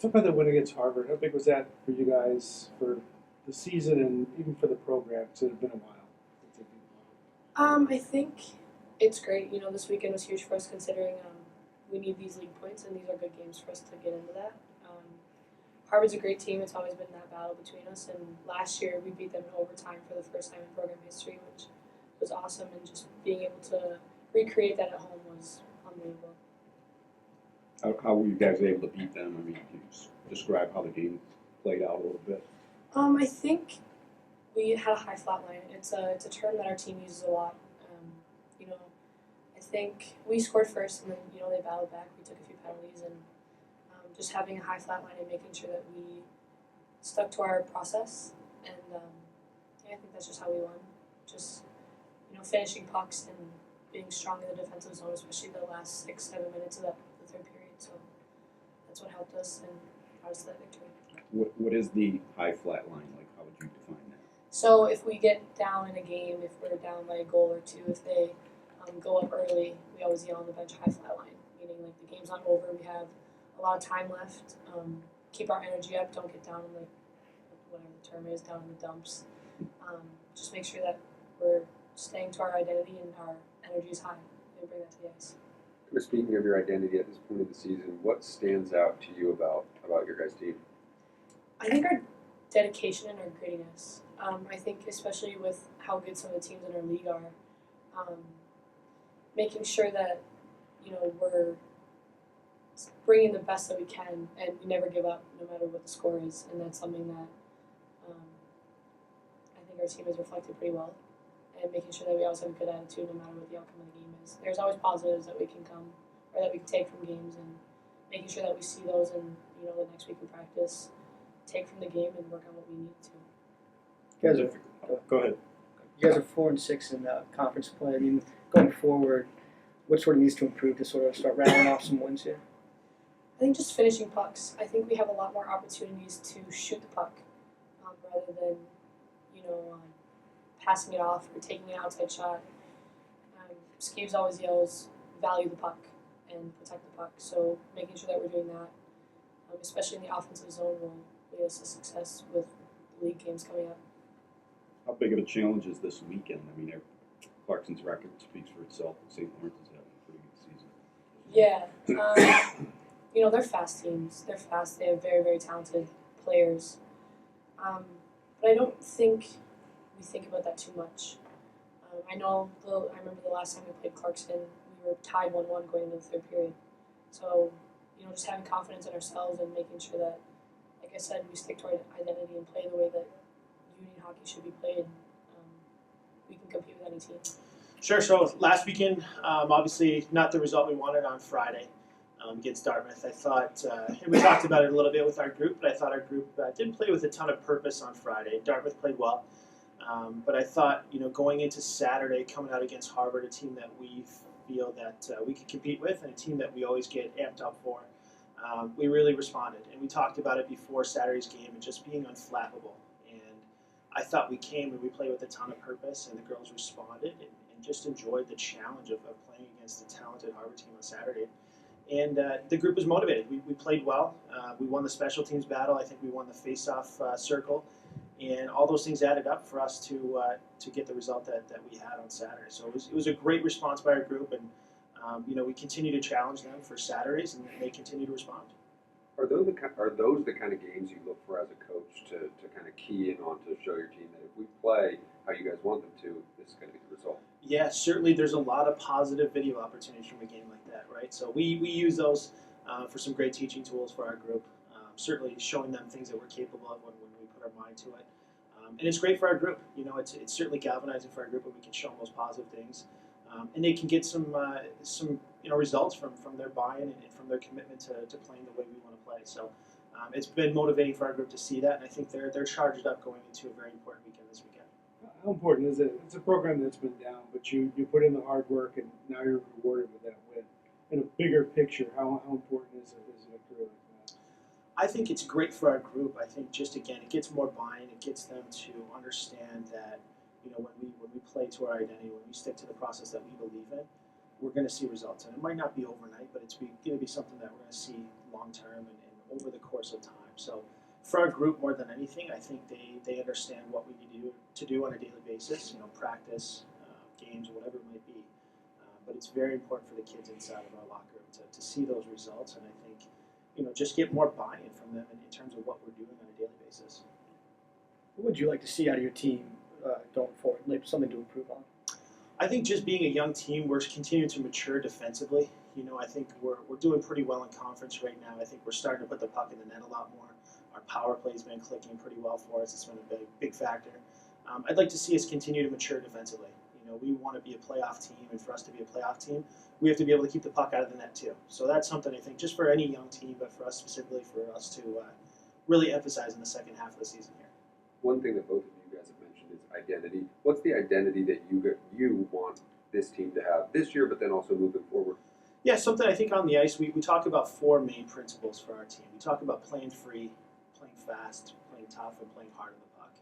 Talk about the win against Harvard. How big was that for you guys for the season and even for the program? Because it had been a while. I think it's great. This weekend was huge for us considering we need these league points, and these are good games for us to get into that. Harvard's a great team. It's always been that battle between us, and last year we beat them in overtime for the first time in program history, which was awesome, and just being able to recreate that at home was unbelievable. How were you guys able to beat them? I mean, can you describe how the game played out a little bit? I think we had a high flat line. It's a term that our team uses a lot. I think we scored first, and then they battled back. We took a few penalties, and just having a high flat line and making sure that we stuck to our process. And I think that's just how we won. Just finishing pucks and being strong in the defensive zone, especially the last 6-7 minutes of the third period. So that's what helped us and got us to that victory. What is the high flat line like? How would you define that? So if we get down in a game, if we're down by a goal or two, if they go up early, we always yell on the bench high flat line, meaning like the game's not over, we have a lot of time left. Keep our energy up, don't get down in whatever the term is, down in the dumps. Just make sure that we're staying to our identity and our energy is high and bring that to the ice. Speaking of your identity at this point of the season, what stands out to you about your guys' team? I think our dedication and our grittiness. I think especially with how good some of the teams in our league are, making sure that we're bringing the best that we can, and we never give up no matter what the score is, and that's something that I think our team has reflected pretty well, and making sure that we always have a good attitude no matter what the outcome of the game is. There's always positives that we can take from games, and making sure that we see those in the next week in practice, take from the game and work on what we need to. You guys are Go ahead. You guys are 4-6 in conference play. I mean, going forward, what sort of needs to improve to sort of start rattling off some wins here? I think just finishing pucks. I think we have a lot more opportunities to shoot the puck rather than passing it off or taking an outside shot. Skeeves always yells, value the puck and protect the puck. So making sure that we're doing that, especially in the offensive zone, will lead us to success with the league games coming up. How big of a challenge is this weekend? I mean, Clarkson's record speaks for itself. St. Lawrence is having a pretty good season. Yeah. They're fast teams. They're fast. They have very, very talented players. But I don't think we think about that too much. I remember the last time we played Clarkson, we were tied 1-1 going into the third period. So, just having confidence in ourselves and making sure that, like I said, we stick to our identity and play the way that union hockey should be played. We can compete with any team. Sure. So last weekend, obviously not the result we wanted on Friday against Dartmouth. I thought, and we talked about it a little bit with our group, but I thought our group did play with a ton of purpose on Friday. Dartmouth played well. But I thought, going into Saturday, coming out against Harvard, a team that we feel that we could compete with and a team that we always get amped up for, we really responded. And we talked about it before Saturday's game and just being unflappable. And I thought we came and we played with a ton of purpose, and the girls responded and just enjoyed the challenge of playing against a talented Harvard team on Saturday. And the group was motivated. We played well. We won the special teams battle. I think we won the face-off circle. And all those things added up for us to get the result that we had on Saturday. So it was a great response by our group, and we continue to challenge them for Saturdays, and they continue to respond. Are those the kind of games you look for as a coach to kind of key in on to show your team that if we play how you guys want them to, this is going to be the result? Yeah, certainly there's a lot of positive video opportunities from a game like that, right? So we use those for some great teaching tools for our group, certainly showing them things that we're capable of when we put our mind to it. And it's great for our group. It's certainly galvanizing for our group when we can show them those positive things. And they can get some results from their buy-in and from their commitment to playing the way we want to play. So it's been motivating for our group to see that, and I think they're charged up going into a very important weekend this weekend. How important is it? It's a program that's been down, but you put in the hard work, and now you're rewarded with that win. In a bigger picture, how important is a victory like that? I think it's great for our group. I think just again, it gets more buy-in. It gets them to understand that when we play to our identity, when we stick to the process that we believe in, we're going to see results. And it might not be overnight, but it's going to be something that we're going to see long term and over the course of time. So for our group, more than anything, I think they understand what we need to do on a daily basis. Practice, games, whatever it might be. But it's very important for the kids inside of our locker room to see those results, and I think just get more buy-in from them in terms of what we're doing on a daily basis. What would you like to see out of your team going forward? Like something to improve on? I think just being a young team, we're continuing to mature defensively. I think we're doing pretty well in conference right now. I think we're starting to put the puck in the net a lot more. Our power play's been clicking pretty well for us. It's been a big factor. I'd like to see us continue to mature defensively. We want to be a playoff team, and for us to be a playoff team, we have to be able to keep the puck out of the net too. So that's something I think just for any young team, but for us specifically, for us to really emphasize in the second half of the season here. One thing that both of you guys have mentioned is identity. What's the identity that you want this team to have this year, but then also moving forward? Yeah, something I think on the ice, we talk about 4 main principles for our team. We talk about playing free, playing fast, playing tough, and playing hard on the puck.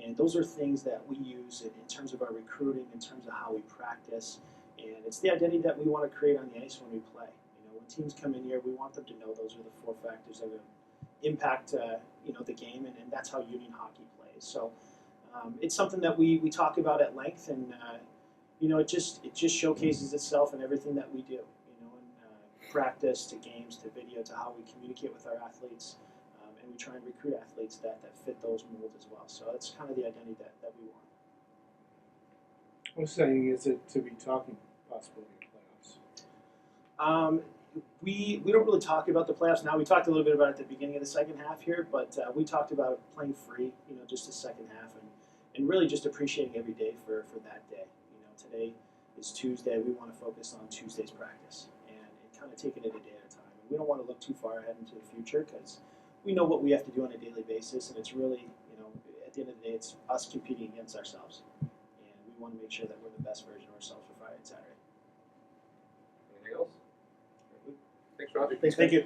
And those are things that we use in terms of our recruiting, in terms of how we practice. And it's the identity that we want to create on the ice when we play. When teams come in here, we want them to know those are the 4 factors that will impact the game, and that's how union hockey plays. So it's something that we talk about at length, and it just showcases itself in everything that we do. In practice to games to video to how we communicate with our athletes. And we try and recruit athletes that fit those molds as well. So that's kind of the identity that we want. What saying is it to be talking possibility of playoffs? We don't really talk about the playoffs now. We talked a little bit about it at the beginning of the second half here, but we talked about playing free, just the second half, and really just appreciating every day for that day. Today is Tuesday. We want to focus on Tuesday's practice and kind of taking it a day at a time. And we don't want to look too far ahead into the future because we know what we have to do on a daily basis, and it's really, at the end of the day, it's us competing against ourselves. And we want to make sure that we're the best version of ourselves for Friday and Saturday. Anything else? Thanks, Roger. Thanks, Thank you.